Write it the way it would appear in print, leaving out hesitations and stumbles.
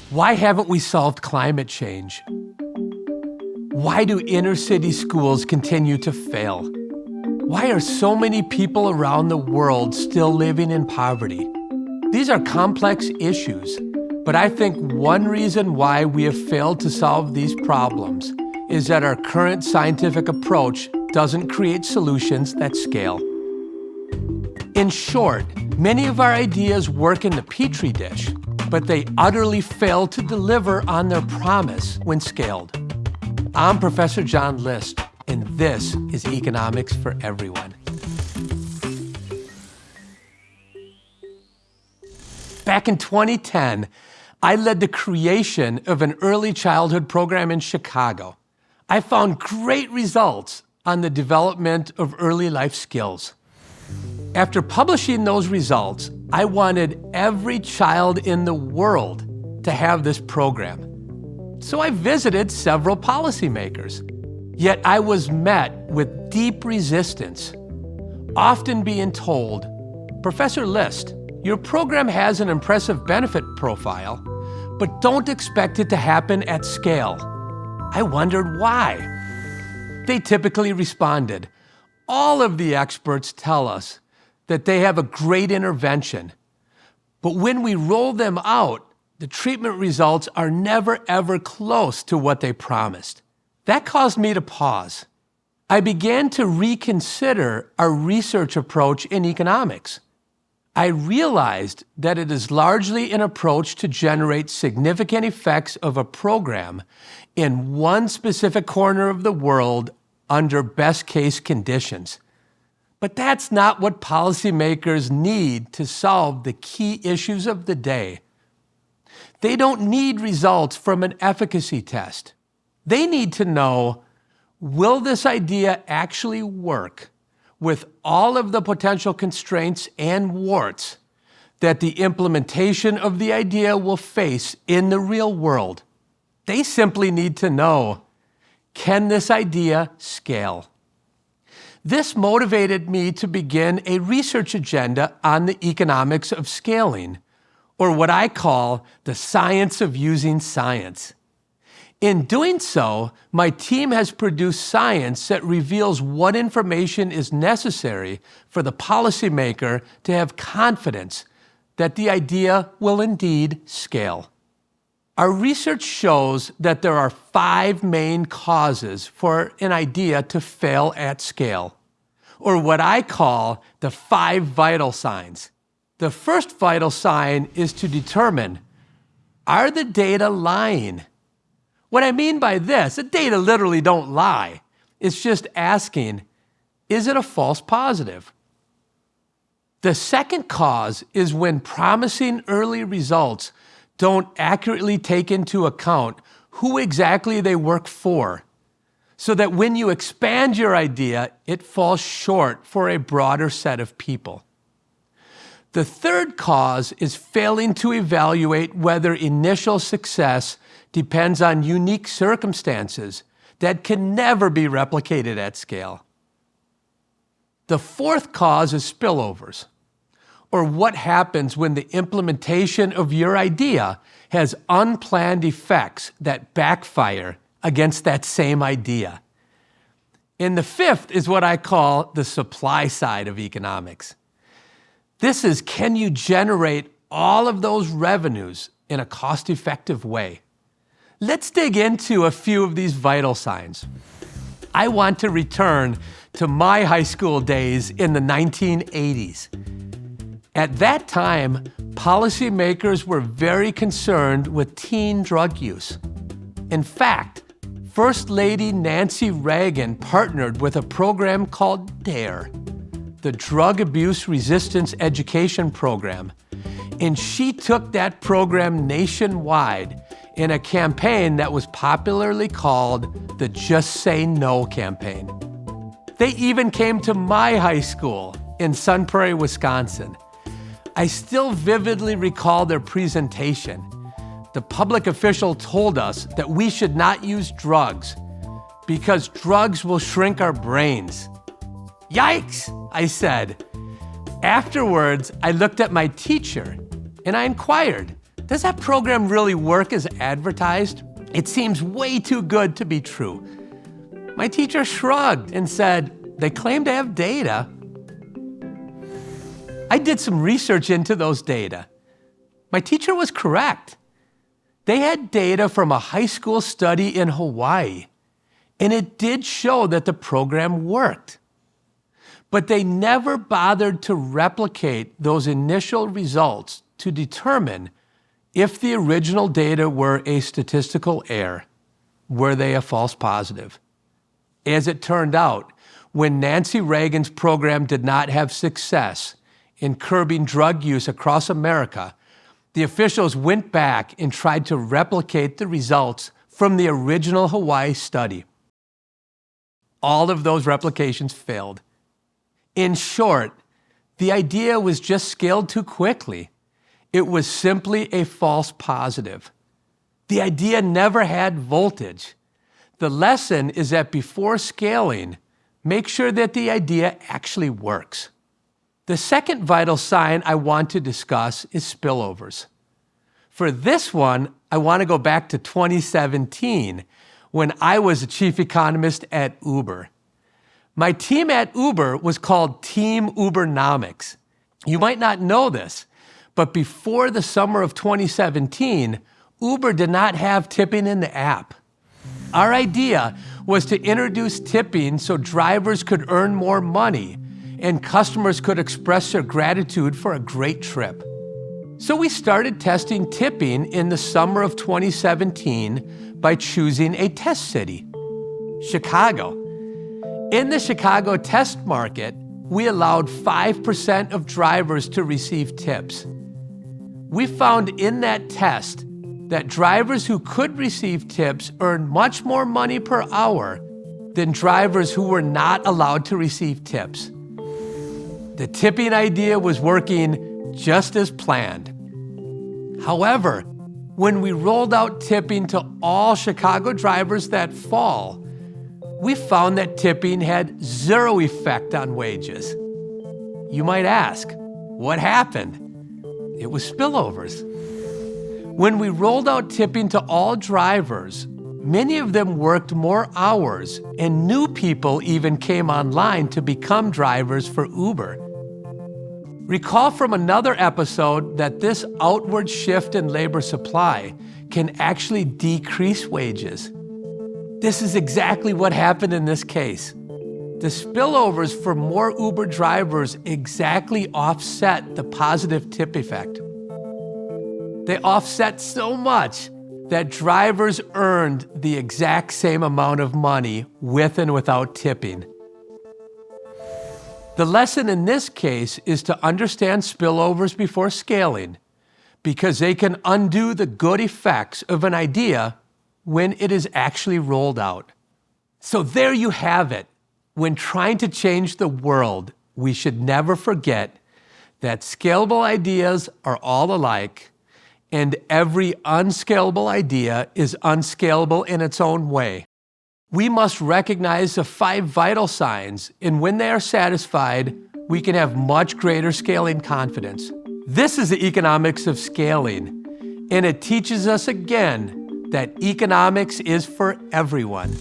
Why haven't we solved climate change? Why do inner city schools continue to fail? Why are so many people around the world still living in poverty? These are complex issues, but I think one reason why we have failed to solve these problems is that our current scientific approach doesn't create solutions that scale. In short, many of our ideas work in the petri dish, but they utterly fail to deliver on their promise when scaled. I'm Professor John List, and this is Economics for Everyone. Back in 2010, I led the creation of an early childhood program in Chicago. I found great results on the development of early life skills. After publishing those results, I wanted every child in the world to have this program. So I visited several policymakers. Yet I was met with deep resistance, often being told, "Professor List, your program has an impressive benefit profile, but don't expect it to happen at scale." I wondered why. They typically responded, "All of the experts tell us that they have a great intervention, but when we roll them out, the treatment results are never ever close to what they promised." That caused me to pause. I began to reconsider our research approach in economics. I realized that it is largely an approach to generate significant effects of a program in one specific corner of the world under best-case conditions. But that's not what policymakers need to solve the key issues of the day. They don't need results from an efficacy test. They need to know, will this idea actually work with all of the potential constraints and warts that the implementation of the idea will face in the real world? They simply need to know, can this idea scale? This motivated me to begin a research agenda on the economics of scaling, or what I call the science of using science. In doing so, my team has produced science that reveals what information is necessary for the policymaker to have confidence that the idea will indeed scale. Our research shows that there are 5 main causes for an idea to fail at scale, or what I call the 5 vital signs. The first vital sign is to determine, are the data lying? What I mean by this, the data literally don't lie. It's just asking, is it a false positive? The second cause is when promising early results don't accurately take into account who exactly they work for, so that when you expand your idea, it falls short for a broader set of people. The third cause is failing to evaluate whether initial success depends on unique circumstances that can never be replicated at scale. The fourth cause is spillovers, or what happens when the implementation of your idea has unplanned effects that backfire against that same idea. And the fifth is what I call the supply side of economics. This is, can you generate all of those revenues in a cost-effective way? Let's dig into a few of these vital signs. I want to return to my high school days in the 1980s. At that time, policymakers were very concerned with teen drug use. In fact, First Lady Nancy Reagan partnered with a program called DARE, the Drug Abuse Resistance Education Program, and she took that program nationwide in a campaign that was popularly called the Just Say No campaign. They even came to my high school in Sun Prairie, Wisconsin. I still vividly recall their presentation. The public official told us that we should not use drugs because drugs will shrink our brains. Yikes, I said. Afterwards, I looked at my teacher and I inquired, Does that program really work as advertised? It seems way too good to be true. My teacher shrugged and said, they claim to have data. I did some research into those data. My teacher was correct. They had data from a high school study in Hawaii, and it did show that the program worked. But they never bothered to replicate those initial results to determine if the original data were a statistical error. Were they a false positive? As it turned out, when Nancy Reagan's program did not have success in curbing drug use across America, the officials went back and tried to replicate the results from the original Hawaii study. All of those replications failed. In short, the idea was just scaled too quickly. It was simply a false positive. The idea never had voltage. The lesson is that before scaling, make sure that the idea actually works. The second vital sign I want to discuss is spillovers. For this one, I want to go back to 2017 when I was the chief economist at Uber. My team at Uber was called Team Ubernomics. You might not know this, but before the summer of 2017, Uber did not have tipping in the app. Our idea was to introduce tipping so drivers could earn more money and customers could express their gratitude for a great trip. So we started testing tipping in the summer of 2017 by choosing a test city, Chicago. In the Chicago test market, we allowed 5% of drivers to receive tips. We found in that test that drivers who could receive tips earned much more money per hour than drivers who were not allowed to receive tips. The tipping idea was working just as planned. However, when we rolled out tipping to all Chicago drivers that fall, we found that tipping had zero effect on wages. You might ask, what happened? It was spillovers. When we rolled out tipping to all drivers, many of them worked more hours, and new people even came online to become drivers for Uber. Recall from another episode that this outward shift in labor supply can actually decrease wages. This is exactly what happened in this case. The spillovers for more Uber drivers exactly offset the positive tip effect. They offset so much that drivers earned the exact same amount of money with and without tipping. The lesson in this case is to understand spillovers before scaling, because they can undo the good effects of an idea when it is actually rolled out. So there you have it. When trying to change the world, we should never forget that scalable ideas are all alike, and every unscalable idea is unscalable in its own way. We must recognize the 5 vital signs, and when they are satisfied, we can have much greater scaling confidence. This is the economics of scaling, and it teaches us again that economics is for everyone.